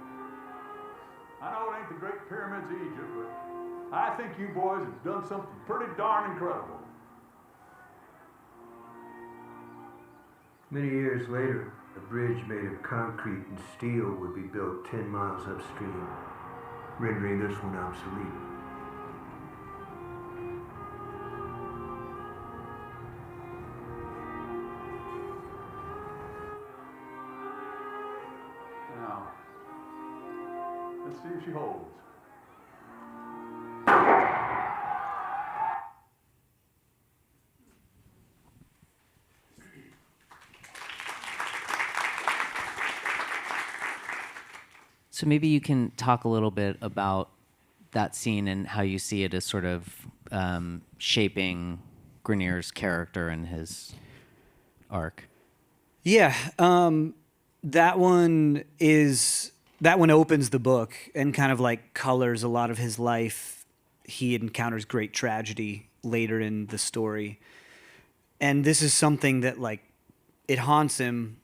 I know it ain't the Great Pyramids of Egypt, but I think you boys have done something pretty darn incredible. Many years later, a bridge made of concrete and steel would be built 10 miles upstream, rendering this one obsolete. Now, let's see if she holds. So maybe you can talk a little bit about that scene and how you see it as sort of shaping Grainier's character and his arc. Yeah, that one opens the book and kind of like colors a lot of his life. He encounters great tragedy later in the story, and this is something that like it haunts him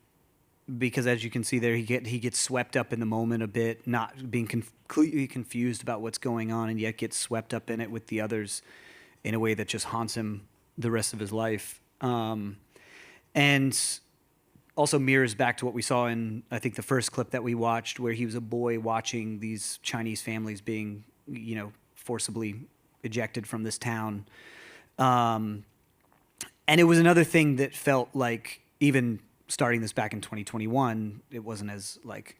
because, as you can see there, he gets swept up in the moment a bit, not being completely confused about what's going on, and yet gets swept up in it with the others in a way that just haunts him the rest of his life. And also mirrors back to what we saw in, I think, the first clip that we watched, where he was a boy watching these Chinese families being, forcibly ejected from this town. And it was another thing that felt like, even starting this back in 2021, it wasn't as like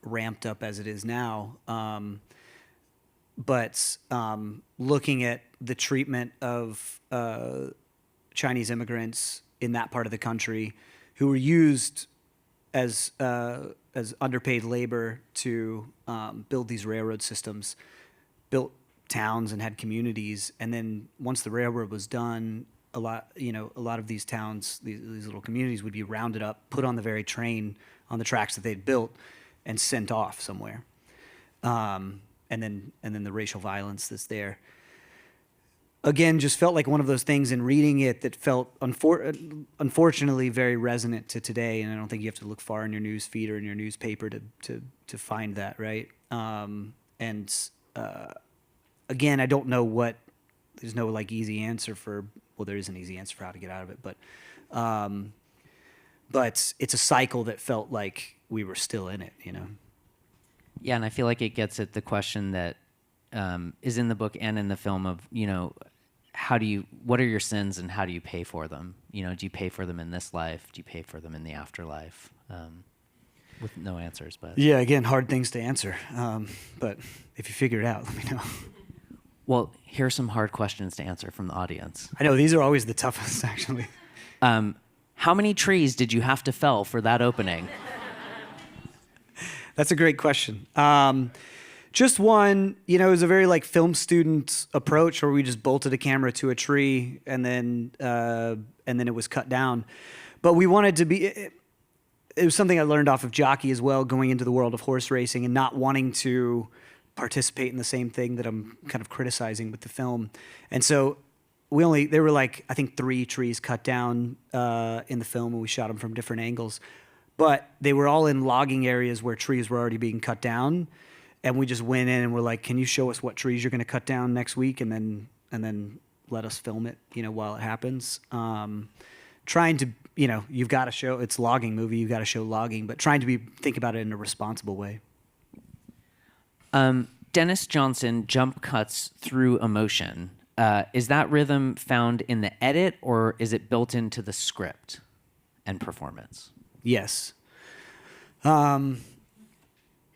ramped up as it is now. But looking at the treatment of Chinese immigrants in that part of the country who were used as underpaid labor to build these railroad systems, built towns and had communities, and then once the railroad was done, a lot of these towns, these little communities would be rounded up, put on the very train on the tracks that they'd built, and sent off somewhere. And then the racial violence that's there. Again, just felt like one of those things in reading it that felt unfortunately very resonant to today. And I don't think you have to look far in your news feed or in your newspaper to find that, right? Again, I don't know there's no like easy answer for. Well, there is an easy answer for how to get out of it, but it's a cycle that felt like we were still in it, Yeah, and I feel like it gets at the question that is in the book and in the film of, what are your sins and how do you pay for them? Do you pay for them in this life? Do you pay for them in the afterlife? With no answers, but. Yeah, again, hard things to answer. But if you figure it out, let me know. Well, here are some hard questions to answer from the audience. I know, these are always the toughest, actually. How many trees did you have to fell for that opening? That's a great question. Just one, it was a very like film student approach where we just bolted a camera to a tree and then it was cut down. But we wanted to be, it was something I learned off of Jockey as well, going into the world of horse racing and not wanting to participate in the same thing that I'm kind of criticizing with the film. And so there were like, I think 3 trees cut down in the film, and we shot them from different angles. But they were all in logging areas where trees were already being cut down. And we just went in and we're like, can you show us what trees you're going to cut down next week? And then let us film it, while it happens. Trying to, you've got to show, it's a logging movie, you've got to show logging, but trying to think about it in a responsible way. Denis Johnson jump cuts through emotion. Is that rhythm found in the edit, or is it built into the script and performance? Yes.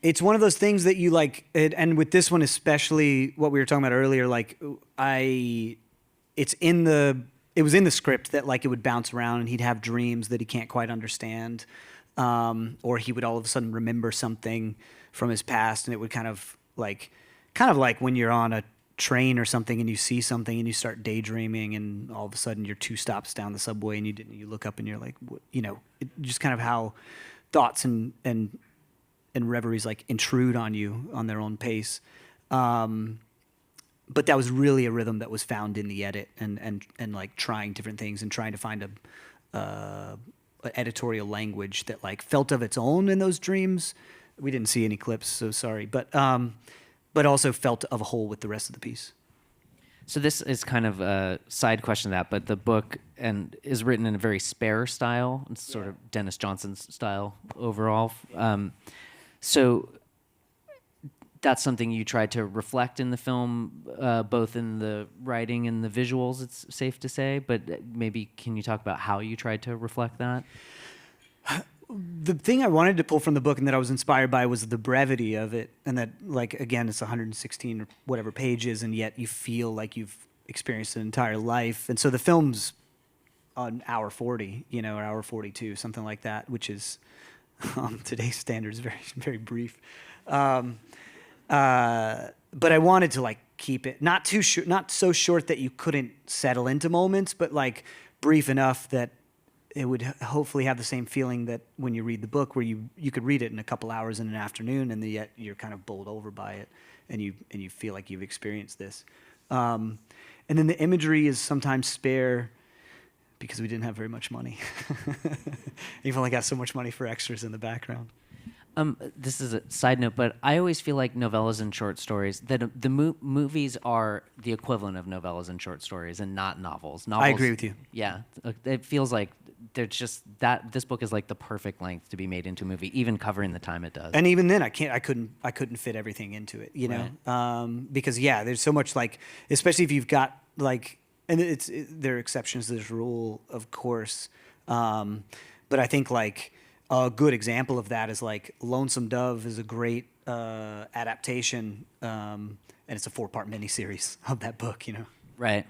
It's one of those things that you like, and with this one especially, what we were talking about earlier, like it was in the script that like it would bounce around and he'd have dreams that he can't quite understand, or he would all of a sudden remember something from his past, and it would kind of like when you're on a train or something and you see something and you start daydreaming, and all of a sudden you're 2 stops down the subway and you look up and you're like, just kind of how thoughts and reveries like intrude on you on their own pace. but that was really a rhythm that was found in the edit and like trying different things and trying to find a editorial language that like felt of its own in those dreams. We didn't see any clips, so sorry, but also felt of a whole with the rest of the piece. So this is kind of a side question to that, but the book is written in a very spare style. It's sort of Denis Johnson's style overall. So that's something you tried to reflect in the film, both in the writing and the visuals, it's safe to say, but maybe can you talk about how you tried to reflect that? The thing I wanted to pull from the book and that I was inspired by was the brevity of it, and that, like, again, it's 116 or whatever pages, and yet you feel like you've experienced an entire life. And so the film's an hour 40, or hour 42, something like that, which is, today's standards, very, very brief. But I wanted to like keep it not too short, not so short that you couldn't settle into moments, but like brief enough that it would hopefully have the same feeling that when you read the book, where you could read it in a couple hours in an afternoon, and yet you're kind of bowled over by it, and you feel like you've experienced this. And then the imagery is sometimes spare because we didn't have very much money. You've only got so much money for extras in the background. This is a side note, but I always feel like novellas and short stories, that the movies are the equivalent of novellas and short stories and not novels. I agree with you. Yeah. It feels like there's just that this book is like the perfect length to be made into a movie, even covering the time it does. And even then, I couldn't fit everything into it, Right. Because there's so much, like, especially if you've got like, and there are exceptions to this rule, of course, but I think like a good example of that is like Lonesome Dove is a great adaptation, and it's a 4-part miniseries of that book, Right.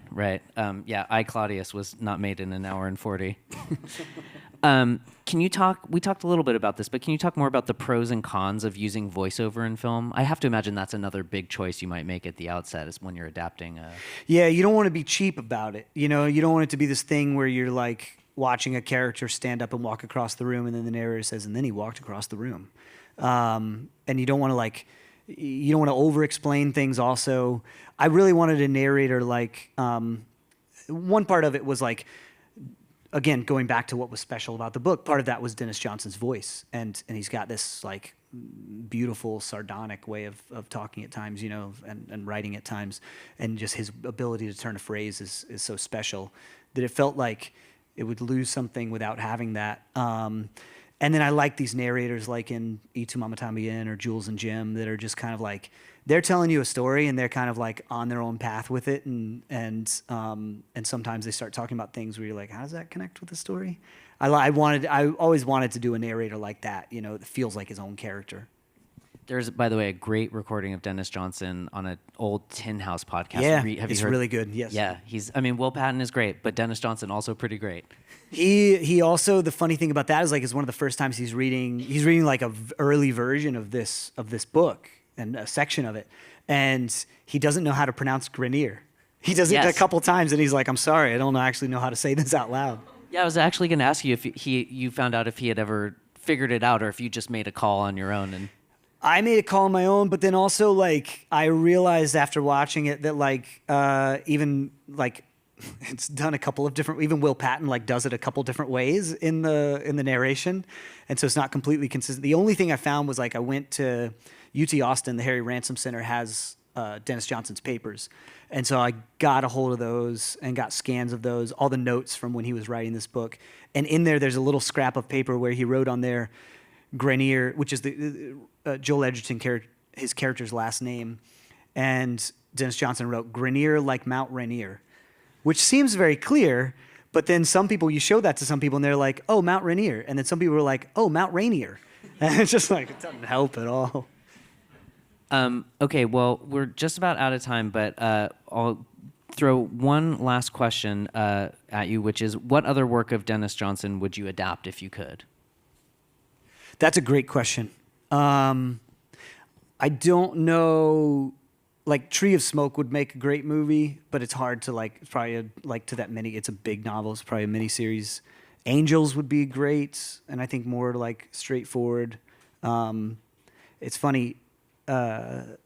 Yeah, I, Claudius was not made in an hour and 40. Can you talk, we talked a little bit about this, but can you talk more about the pros and cons of using voiceover in film? I have to imagine that's another big choice you might make at the outset, is when you're adapting. Yeah, you don't want to be cheap about it. You don't want it to be this thing where you're like watching a character stand up and walk across the room, and then the narrator says, and then he walked across the room. And you don't want to over-explain things also. I really wanted a narrator, like, one part of it was like, again, going back to what was special about the book, part of that was Denis Johnson's voice. And he's got this like beautiful, sardonic way of talking at times, and writing at times. And just his ability to turn a phrase is so special that it felt like it would lose something without having that. And then I like these narrators like in Y Tu Mamá También or Jules and Jim that are just kind of like, they're telling you a story and they're kind of like on their own path with it. And sometimes they start talking about things where you're like, how does that connect with the story? I always wanted to do a narrator like that, that feels like his own character. There's, by the way, a great recording of Denis Johnson on an old Tin House podcast. Yeah, Have you it's heard? really good, yes. Yeah, Will Patton is great, but Denis Johnson also pretty great. He also, the funny thing about that is like, it's one of the first times he's reading like a early version of this book and a section of it, and he doesn't know how to pronounce Grainier. He does it a couple times, and he's like, I'm sorry, I don't actually know how to say this out loud. Yeah, I was actually going to ask you if you found out if he had ever figured it out, or if you just made a call on your own. And I made a call on my own, but then also like I realized after watching it that like even like it's done a couple of different. Even Will Patton like does it a couple different ways in the narration, and so it's not completely consistent. The only thing I found was like I went to UT Austin, the Harry Ransom Center has Denis Johnson's papers, and so I got a hold of those and got scans of those, all the notes from when he was writing this book, and in there's a little scrap of paper where he wrote on there Grainier, which is the Joel Edgerton his character's last name, and Denis Johnson wrote Grainier like Mount Rainier, which seems very clear, but then some people, you show that to some people and they're like, oh, Mount Rainier, and then some people are like, oh, Mount Rainier, and it's just like, it doesn't help at all. Okay, well, we're just about out of time, but I'll throw one last question at you, which is, what other work of Denis Johnson would you adapt if you could? That's a great question. I don't know. Like Tree of Smoke would make a great movie, but it's hard to like. It's probably to that mini. It's a big novel. It's probably a miniseries. Angels would be great, and I think more like straightforward. It's funny. Well,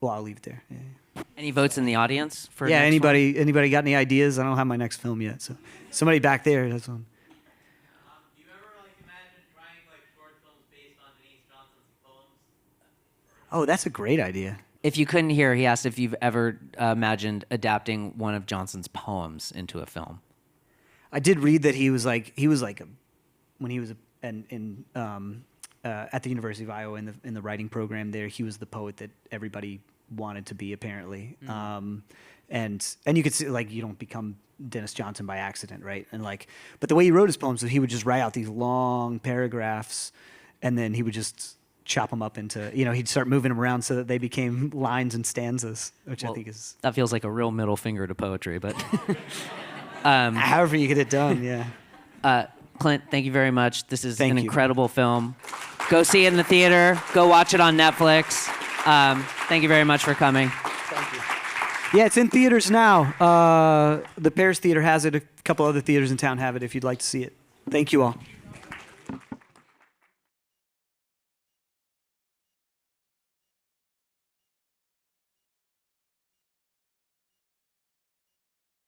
I'll leave it there. Yeah. Any votes in the audience for? Yeah, next one? anybody got any ideas? I don't have my next film yet, so somebody back there has one. Do you ever imagine trying short films based on Denis Johnson's poems? Oh, that's a great idea. If you couldn't hear, he asked if you've ever imagined adapting one of Johnson's poems into a film. I did read that when he was at the University of Iowa in the writing program there, he was the poet that everybody wanted to be, apparently. And you could see, you don't become Denis Johnson by accident, right? And but the way he wrote his poems was he would just write out these long paragraphs, and then he would just chop them up into, he'd start moving them around so that they became lines and stanzas, which I think is... That feels like a real middle finger to poetry, but... however you get it done, yeah. Clint, thank you very much. This is an incredible film. Go see it in the theater. Go watch it on Netflix. Thank you very much for coming. Thank you. Yeah, it's in theaters now. The Paris Theater has it. A couple other theaters in town have it if you'd like to see it. Thank you all.